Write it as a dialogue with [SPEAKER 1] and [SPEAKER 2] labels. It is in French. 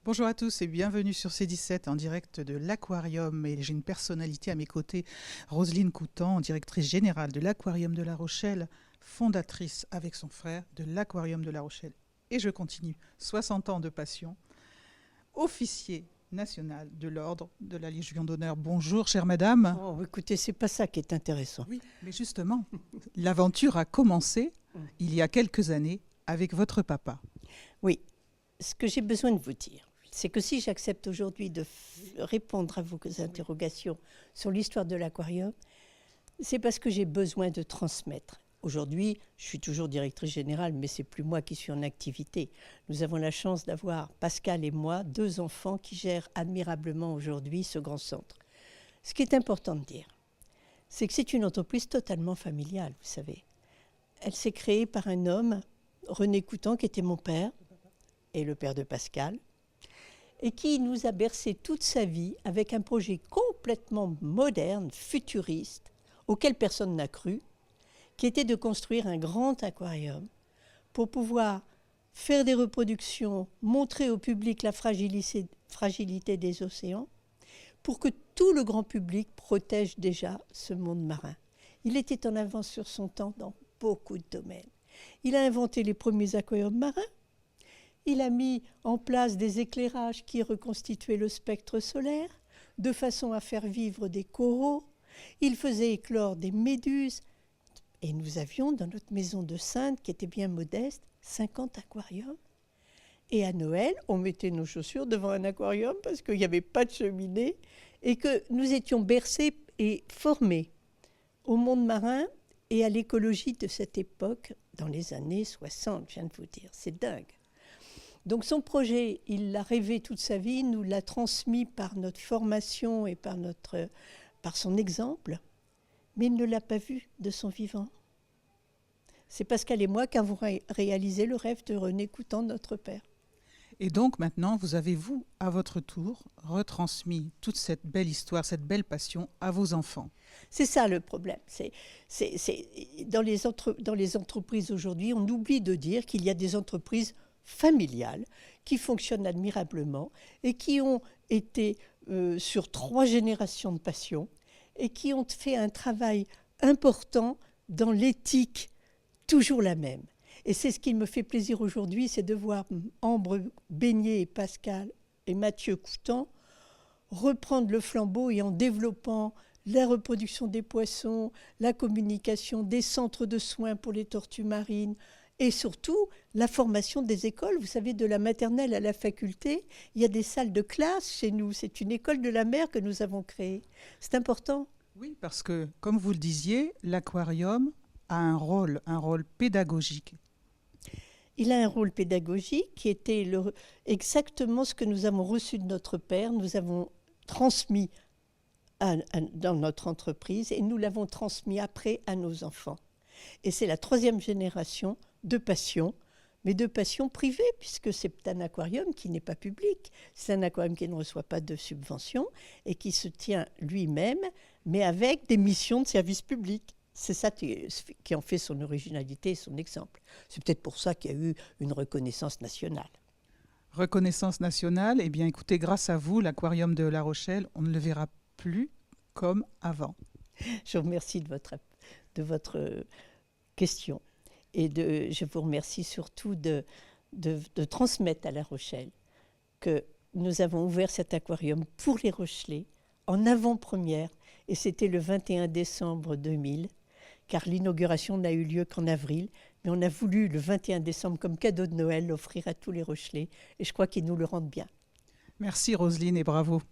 [SPEAKER 1] Bonjour à tous et bienvenue sur C17 en direct de l'Aquarium. Et j'ai une personnalité à mes côtés, Roselyne Coutan, directrice générale de l'Aquarium de La Rochelle, fondatrice avec son frère de l'Aquarium de La Rochelle. Et je continue, 60 ans de passion, officier national de l'Ordre de la Légion d'honneur. Bonjour, chère madame.
[SPEAKER 2] Oh, écoutez, c'est pas ça qui est intéressant.
[SPEAKER 1] Oui, mais justement, l'aventure a commencé il y a quelques années avec votre papa.
[SPEAKER 2] Oui, ce que j'ai besoin de vous dire, c'est que si j'accepte aujourd'hui de répondre à vos interrogations sur l'histoire de l'aquarium, c'est parce que j'ai besoin de transmettre. Aujourd'hui, je suis toujours directrice générale, mais c'est plus moi qui suis en activité. Nous avons la chance d'avoir, Pascal et moi, 2 enfants qui gèrent admirablement aujourd'hui ce grand centre. Ce qui est important de dire, c'est que c'est une entreprise totalement familiale, vous savez. Elle s'est créée par un homme, René Coutan, qui était mon père, et le père de Pascal, et qui nous a bercé toute sa vie avec un projet complètement moderne, futuriste, auquel personne n'a cru, qui était de construire un grand aquarium pour pouvoir faire des reproductions, montrer au public la fragilité des océans, pour que tout le grand public protège déjà ce monde marin. Il était en avance sur son temps dans beaucoup de domaines. Il a inventé les premiers aquariums marins. Il a mis en place des éclairages qui reconstituaient le spectre solaire, de façon à faire vivre des coraux. Il faisait éclore des méduses. Et nous avions dans notre maison de Sainte, qui était bien modeste, 50 aquariums. Et à Noël, on mettait nos chaussures devant un aquarium parce qu'il n'y avait pas de cheminée et que nous étions bercés et formés au monde marin et à l'écologie de cette époque, dans les années 60, je viens de vous dire. C'est dingue. Donc son projet, il l'a rêvé toute sa vie, nous l'a transmis par notre formation et par son exemple, mais il ne l'a pas vu de son vivant. C'est Pascal et moi qui avons réalisé le rêve de René Coutan, notre père.
[SPEAKER 1] Et donc maintenant, vous avez, vous, à votre tour, retransmis toute cette belle histoire, cette belle passion à vos enfants.
[SPEAKER 2] C'est ça le problème. Dans les entreprises aujourd'hui, on oublie de dire qu'il y a des entreprises familiales qui fonctionnent admirablement et qui ont été sur 3 générations de passion et qui ont fait un travail important dans l'éthique, toujours la même. Et c'est ce qui me fait plaisir aujourd'hui, c'est de voir Ambre Beignet et Pascal et Mathieu Coutan reprendre le flambeau et en développant la reproduction des poissons, la communication, des centres de soins pour les tortues marines et surtout la formation des écoles. Vous savez, de la maternelle à la faculté, il y a des salles de classe chez nous. C'est une école de la mer que nous avons créée. C'est important.
[SPEAKER 1] Oui, parce que, comme vous le disiez, l'aquarium a un rôle pédagogique.
[SPEAKER 2] Il a un rôle pédagogique qui était exactement ce que nous avons reçu de notre père. Nous avons transmis dans notre entreprise et nous l'avons transmis après à nos enfants. Et c'est la 3e génération de passion, mais de passion privée, puisque c'est un aquarium qui n'est pas public. C'est un aquarium qui ne reçoit pas de subvention et qui se tient lui-même, mais avec des missions de service public. C'est ça qui en fait son originalité et son exemple. C'est peut-être pour ça qu'il y a eu une reconnaissance nationale.
[SPEAKER 1] Reconnaissance nationale, eh bien écoutez, grâce à vous, l'Aquarium de La Rochelle, on ne le verra plus comme avant.
[SPEAKER 2] Je vous remercie de votre question. Et je vous remercie surtout de transmettre à La Rochelle que nous avons ouvert cet aquarium pour les Rochelais en avant-première. Et c'était le 21 décembre 2000. Car l'inauguration n'a eu lieu qu'en avril, mais on a voulu le 21 décembre comme cadeau de Noël l'offrir à tous les Rochelais, et je crois qu'ils nous le rendent bien.
[SPEAKER 1] Merci Roselyne et bravo.